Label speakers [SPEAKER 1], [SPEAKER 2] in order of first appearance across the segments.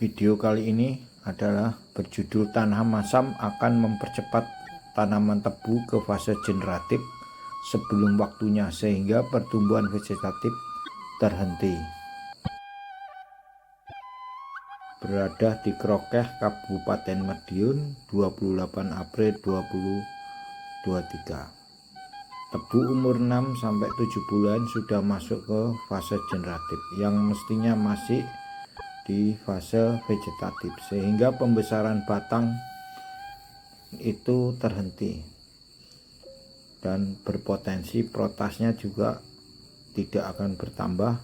[SPEAKER 1] Video kali ini adalah berjudul Tanam Masam akan mempercepat tanaman tebu ke fase generatif sebelum waktunya sehingga pertumbuhan vegetatif terhenti. Berada di Krokeh, Kabupaten Madiun, 28 April 2023. Tebu umur 6-7 bulan sudah masuk ke fase generatif yang mestinya masih di fase vegetatif sehingga pembesaran batang itu terhenti dan berpotensi protasnya juga tidak akan bertambah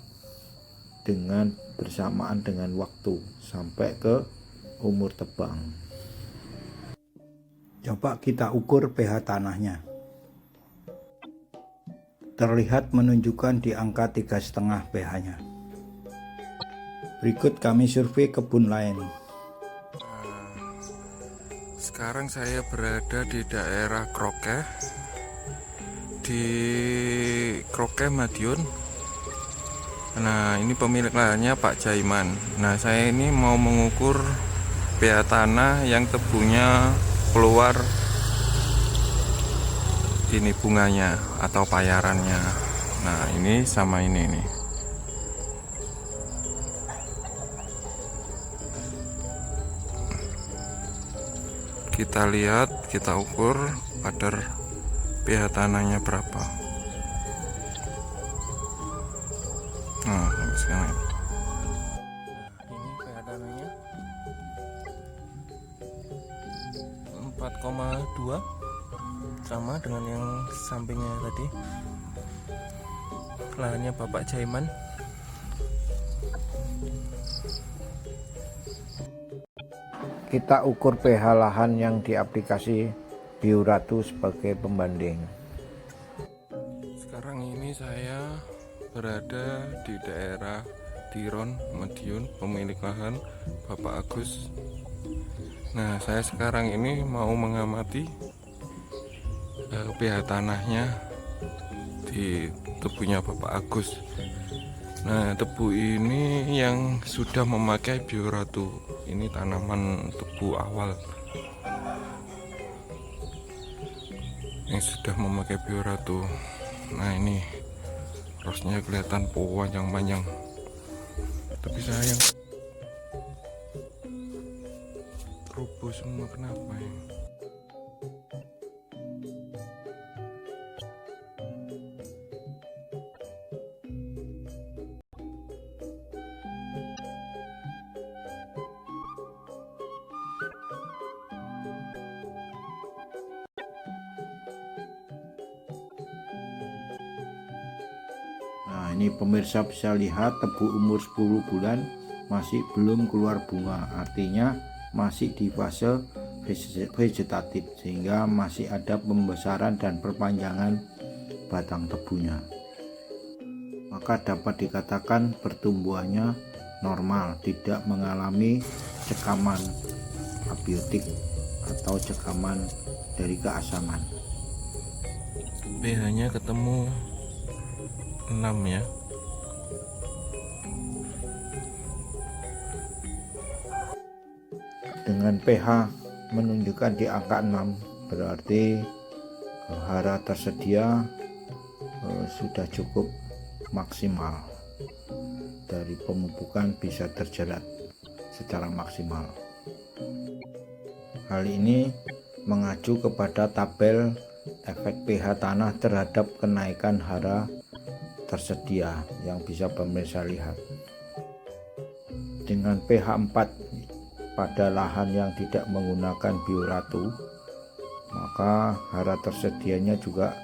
[SPEAKER 1] dengan bersamaan dengan waktu sampai ke umur tebang. Coba kita ukur pH tanahnya. Terlihat menunjukkan di angka 3,5 pH-nya. Berikut kami survei kebun lain.
[SPEAKER 2] Sekarang saya berada di daerah Krokeh, di Krokeh Madiun. Nah, ini pemilik lahannya Pak Jaiman. Nah, saya ini mau mengukur pH tanah yang tebunya keluar ini bunganya atau payarannya. Nah, ini sama ini nih. Kita lihat, kita ukur kadar pH tanahnya berapa. Nah, sampai sekarang ini. Ini pH tanahnya 4,2, sama dengan yang sampingnya tadi. Lahannya Bapak Jaiman.
[SPEAKER 1] Kita ukur pH lahan yang di aplikasi Bioratu sebagai pembanding.
[SPEAKER 2] Sekarang ini saya berada di daerah Tiron, Madiun, pemilik lahan Bapak Agus. Nah, saya sekarang ini mau mengamati pH tanahnya di tebunya Bapak Agus. Nah, tebu ini yang sudah memakai Bioratu. Ini tanaman tebu awal yang sudah memakai Bioratu. Nah, ini rosnya kelihatan panjang-panjang. Tapi sayang rubuh semua, kenapa ya?
[SPEAKER 1] Nah, ini pemirsa bisa lihat tebu umur 10 bulan masih belum keluar bunga, artinya masih di fase vegetatif sehingga masih ada pembesaran dan perpanjangan batang tebunya. Maka dapat dikatakan pertumbuhannya normal, tidak mengalami cekaman abiotik atau cekaman dari keasaman.
[SPEAKER 2] pH-nya ketemu 6 ya.
[SPEAKER 1] Dengan pH menunjukkan di angka 6 berarti hara tersedia sudah cukup maksimal, dari pemupukan bisa terjerat secara maksimal. Hal ini mengacu kepada tabel efek pH tanah terhadap kenaikan hara tersedia yang bisa pemirsa lihat. Dengan pH 4 pada lahan yang tidak menggunakan Bioratu, maka hara tersedianya juga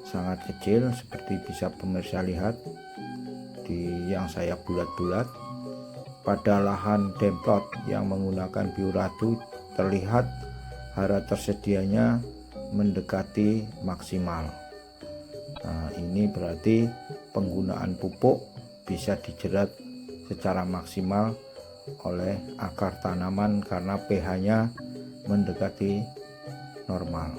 [SPEAKER 1] sangat kecil seperti bisa pemirsa lihat di yang saya bulat-bulat. Pada lahan demplot yang menggunakan Bioratu terlihat hara tersedianya mendekati maksimal. Nah, ini berarti penggunaan pupuk bisa dijerat secara maksimal oleh akar tanaman karena pH-nya mendekati normal.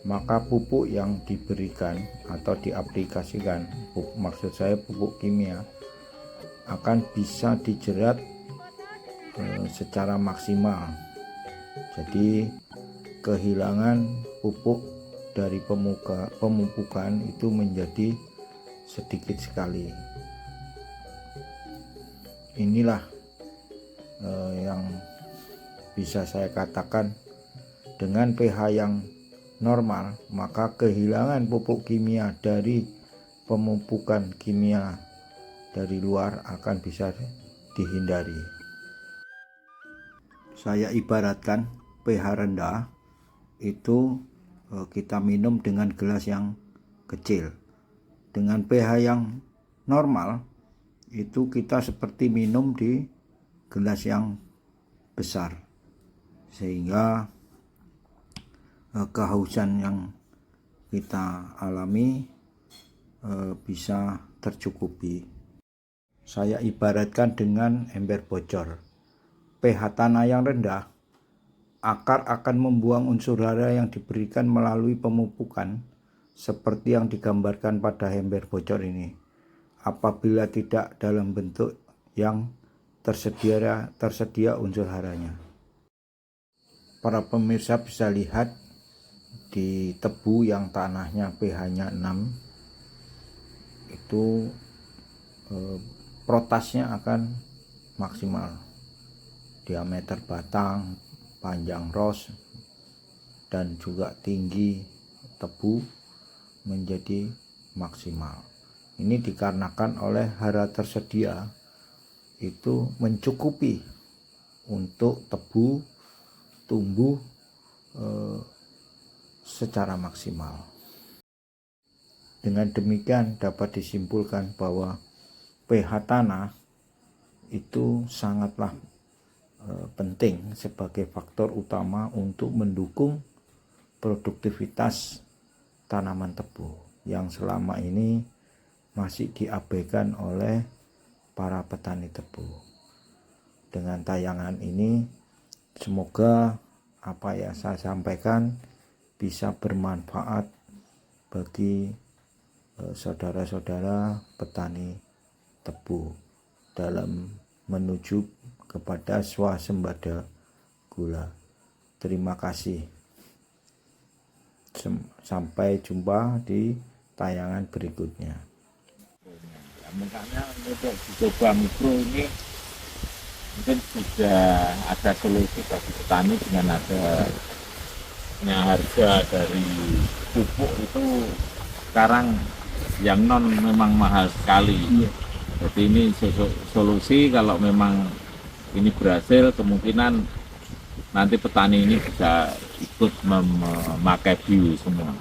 [SPEAKER 1] Maka pupuk yang diberikan atau diaplikasikan, maksud saya pupuk kimia, akan bisa dijerat secara maksimal. Jadi kehilangan pupuk dari pemupukan itu menjadi sedikit sekali. Inilah yang bisa saya katakan, dengan pH yang normal maka kehilangan pupuk kimia dari pemupukan kimia dari luar akan bisa dihindari. Saya ibaratkan pH rendah itu kita minum dengan gelas yang kecil. Dengan pH yang normal itu kita seperti minum di gelas yang besar, sehingga kehausan yang kita alami bisa tercukupi. Saya ibaratkan dengan ember bocor. pH tanah yang rendah, akar akan membuang unsur hara yang diberikan melalui pemupukan seperti yang digambarkan pada ember bocor ini, apabila tidak dalam bentuk yang tersedia unsur haranya. Para pemirsa bisa lihat di tebu yang tanahnya pH-nya 6 itu protasnya akan maksimal. Diameter batang, panjang ros, dan juga tinggi tebu menjadi maksimal. Ini dikarenakan oleh hara tersedia itu mencukupi untuk tebu tumbuh secara maksimal. Dengan demikian dapat disimpulkan bahwa pH tanah itu sangatlah penting sebagai faktor utama untuk mendukung produktivitas tanaman tebu yang selama ini masih diabaikan oleh para petani tebu. Dengan tayangan ini semoga apa yang saya sampaikan bisa bermanfaat bagi saudara-saudara petani tebu dalam menuju kepada swasembada gula. Terima kasih. Sampai jumpa di tayangan berikutnya.
[SPEAKER 3] Makanya untuk dicoba mikro ini mungkin sudah ada solusi bagi petani dengan adanya harga dari pupuk itu sekarang yang non memang mahal sekali. Jadi ini solusi, kalau memang ini berhasil, kemungkinan nanti petani ini bisa ikut memakai bio semua.